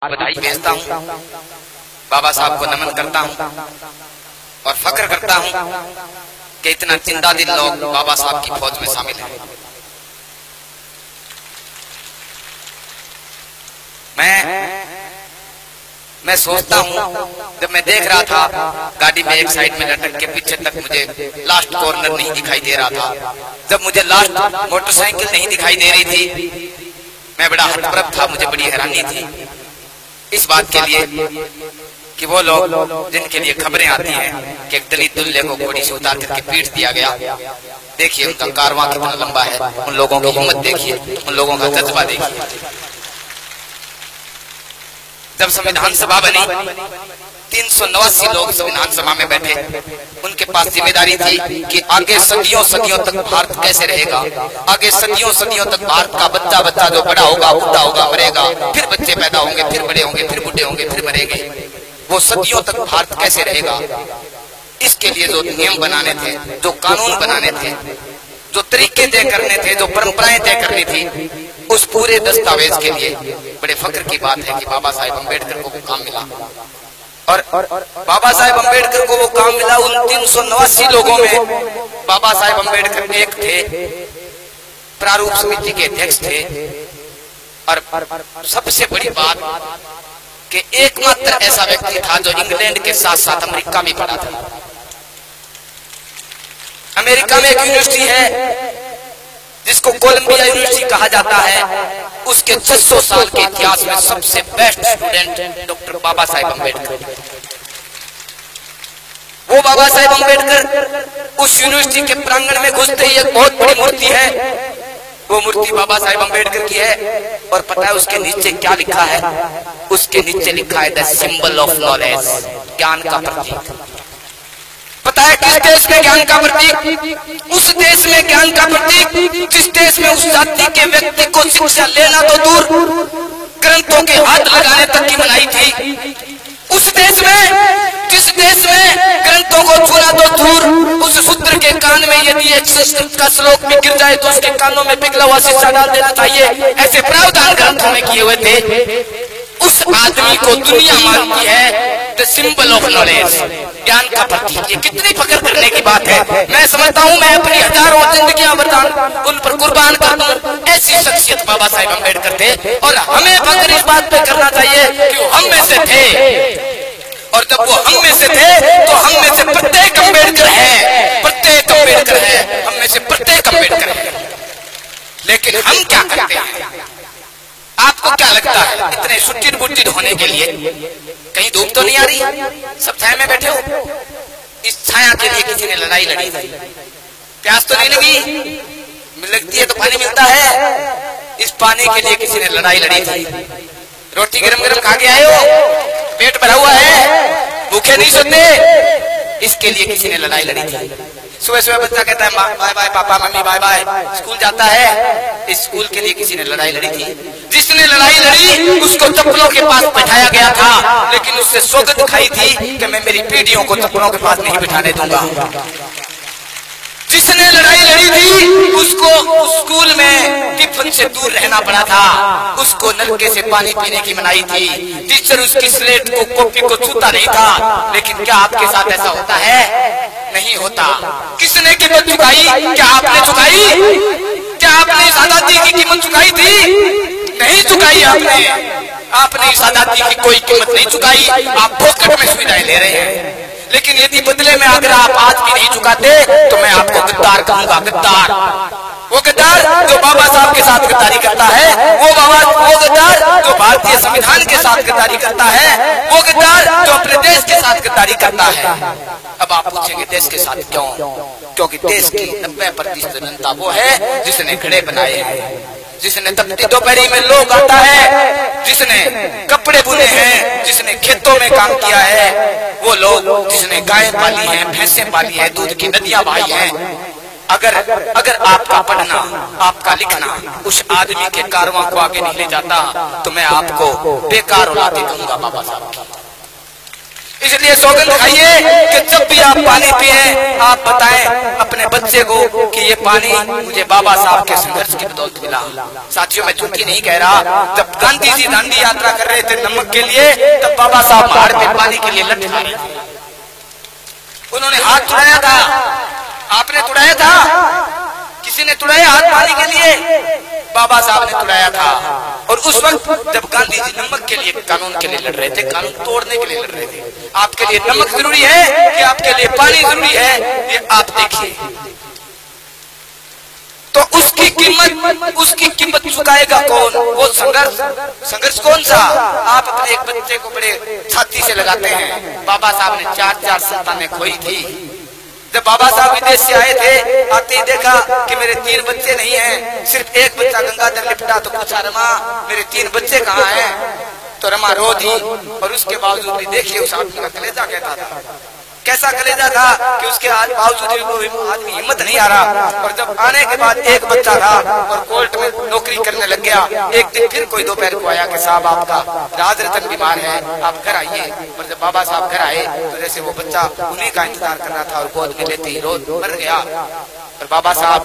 बधाई भेजता हूँ, बाबा साहब को नमन करता हूँ और फक्र करता हूँ कि इतना जिंदा दिल लोग बाबा साहब की फौज में शामिल हैं। मैं सोचता हूँ, जब मैं देख रहा था गाड़ी में एक साइड में लटक के पीछे तक मुझे लास्ट कॉर्नर नहीं दिखाई दे रहा था, जब मुझे लास्ट मोटरसाइकिल नहीं दिखाई दे रही थी, मैं बड़ा हतप्रभ था, मुझे बड़ी हैरानी थी इस बात के लिए कि वो लोग जिनके लिए खबरें आती हैं कि एक दलित दुल्हे को घोड़ी से उतार करके पीट दिया गया, देखिए उनका कारवां कितना लंबा है, उन लोगों की हिम्मत देखिए, उन लोगों का जज्बा देखिए। जब संविधान सभा बनी, 389 लोग संविधान सभा में बैठे, उनके पास जिम्मेदारी थी कि आगे सदियों सदियों तक भारत कैसे रहेगा, आगे सदियों सदियों तक भारत का बच्चा बच्चा जो बड़ा होगा, बूढ़ा होगा, मरेगा, फिर बच्चे पैदा होंगे, फिर बड़े होंगे, फिर बूढ़े होंगे, फिर मरेंगे, वो सदियों तक भारत कैसे रहेगा। इसके लिए जो नियम बनाने थे, जो कानून बनाने थे, जो तरीके तय करने थे, जो परंपराएं तय करनी थी, उस पूरे दस्तावेज के लिए बड़े फख्र की बात है कि बाबा साहेब अम्बेडकर को वो काम मिला। और बाबा साहेब अम्बेडकर को वो काम मिला। उन 389 लोगों में बाबा साहेब अम्बेडकर एक थे, प्रारूप समिति के अध्यक्ष थे, और सबसे बड़ी बात कि एकमात्र ऐसा व्यक्ति था जो इंग्लैंड के साथ साथ अमेरिका में पढ़ा था। अमेरिका में एक यूनिवर्सिटी है जिसको कोलंबिया यूनिवर्सिटी कहा जाता है, उसके 600 साल के इतिहास में सबसे best student doctor Baba Saheb Ambedkar. वो बाबा साहेब अम्बेडकर उस यूनिवर्सिटी के प्रांगण में घुसते ही एक बहुत बड़ी मूर्ति है, वो मूर्ति बाबा साहेब अम्बेडकर की है। और पता है उसके नीचे क्या लिखा है? उसके नीचे लिखा है द सिंबल ऑफ नॉलेज, ज्ञान का प्रतीक। पता है किस देश में ज्ञान का प्रतीक? उस देश में ज्ञान का प्रतीक जिस देश में उस जाति के व्यक्ति को शिक्षा लेना तो दूर, ग्रंथों के हाथ लगाने तक की मनाही थी। उस देश में, जिस देश में ग्रंथों को छूना तो दूर, उस शूद्र के कान में यदि एक संस्कृत का श्लोक भी गिर जाए तो उसके कानों में पिघला हुआ शीशा डाल देना चाहिए, ऐसे प्रावधान ग्रंथों में किए हुए थे। उस आदमी को दुनिया मानती है द सिंबल ऑफ नॉलेज, ज्ञान का प्रतीक। ये कितनी फख्र करने की बात है। मैं समझता हूँ मैं अपनी हजारों जिंदगियां बर्बाद उन पर कुर्बान कर दूं, ऐसी शख्सियत बाबा साहेब अम्बेडकर थे। और हमें फख्र इस बात पे करना चाहिए कि वो हम में से थे, और जब वो हम में से थे तो हम में से प्रत्येक अम्बेडकर है, प्रत्येक अम्बेडकर है, हम में से प्रत्येक अम्बेडकर है। लेकिन हम क्या करते हैं? आपको क्या लगता है इतने सुट्टिर बुट्टिर होने के लिए कहीं धूप तो नहीं आ रही? सब छाया में बैठे हो। इस छाया के लिए किसी ने लड़ाई लड़ी, प्यास तो नहीं लगी, लगती है तो पानी मिलता है। इस पानी के लिए किसी ने लड़ाई लड़ी थी। रोटी गरम गरम खा के आए हो, पेट भरा हुआ है, भूखे नहीं सोते, इसके लिए किसी ने लड़ाई लड़ी थी। सुबह सुबह बच्चा कहता है बाय बाय पापा मम्मी बाय बाय, स्कूल जाता है, इस स्कूल के लिए किसी ने लड़ाई लड़ी थी। जिसने लड़ाई लड़ी उसको चप्पलों के पास बैठाया गया था, लेकिन उससे सौगंध खाई थी कि मैं मेरी पीढ़ियों को चप्पलों के पास नहीं बिठाने दूंगा। जिसने लड़ाई लड़ी थी उसको स्कूल में टिफिन से दूर रहना पड़ा था, उसको नलके से पानी पीने की मनाही थी, टीचर उसकी स्लेट को कॉपी को छूता नहीं था। लेकिन क्या आपके साथ ऐसा होता है? नहीं होता। किसने कीमत चुकाई? क्या आपने चुकाई? क्या आपने इस आजादी की कीमत चुकाई थी? नहीं चुकाई आपने इस आजादी की कोई कीमत नहीं चुकाई। आप फोकट में सुविधाएं ले रहे हैं। लेकिन यदि बदले में अगर आप आज भी नहीं चुकाते तो मैं आपको गद्दार कहूंगा। गद्दार, वो गद्दार जो बाबा साहब के साथ गद्दारी करता है, वो गद्दार जो भारतीय संविधान के साथ गद्दारी करता है, वो गद्दार जो अपने देश के साथ गद्दारी करता है। अब आप पूछेंगे देश के साथ क्यों? क्योंकि देश की 90% जनता वो है जिसने घड़े बनाए हैं, जिसने तपती दोपहरी में लोग आता है, जिसने कपड़े बुने हैं, जिसने खेतों में काम किया है, वो लोग जिसने गाय पाली है, भैंसें पाली है, दूध की नदियां बहाई हैं। अगर आपका पढ़ना, आपका लिखना उस आदमी के कारवां को आगे नहीं ले जाता तो मैं आपको बेकार औलादी कहूंगा बाबा साहब। इसलिए सौगंध खाइए कि जब भी आप पानी पिए आप बताएं अपने बच्चे को कि ये पानी मुझे बाबा साहब के संघर्ष की बदौलत मिला। साथियों, मैं झूठी नहीं कह रहा। जब गांधी जी दांडी यात्रा कर रहे थे नमक के लिए, तब बाबा साहब पहाड़ पे पानी के लिए लट खा रहे थे। उन्होंने हाथ तुड़ाया था, आपने तुड़ाया था, किसी ने तुड़ाया हाथ पानी के लिए? बाबा साहब ने तुड़ाया था। और उस वक्त जब गांधी जी नमक के लिए, कानून के लिए लड़ रहे थे, कानून तोड़ने के लिए लड़ रहे थे। आपके लिए नमक जरूरी है कि आपके लिए पानी जरूरी है, ये आप देखिए। तो उसकी कीमत चुकाएगा कौन? वो संघर्ष कौन सा? आप अपने एक बच्चे को बड़े छाती से लगाते हैं। बाबा साहब ने 4 संतानें खोई थी। जब बाबा साहब विदेश से आए थे, आते ही देखा कि मेरे 3 बच्चे नहीं हैं, सिर्फ एक बच्चा गंगाधर लिपटा। तो पूछा, रमा मेरे 3 बच्चे कहाँ हैं? तो रमा रो दी। और उसके बावजूद भी देखिए उस आदमी का कलेजा कहता था, कैसा कलेजा था कि उसके बावजूद भी वो आदमी हिम्मत नहीं आ रहा। और जब आने के बाद एक बच्चा था और कोर्ट में नौकरी करने लग गया। एक दिन फिर कोई दोपहर को आया कि साहब आपका राज रतन बीमार है, आप घर आइए। और जब बाबा साहब घर आए तो जैसे वो बच्चा उन्हीं का इंतजार कर रहा था और गोद में लेते ही रो मर गया। और बाबा साहब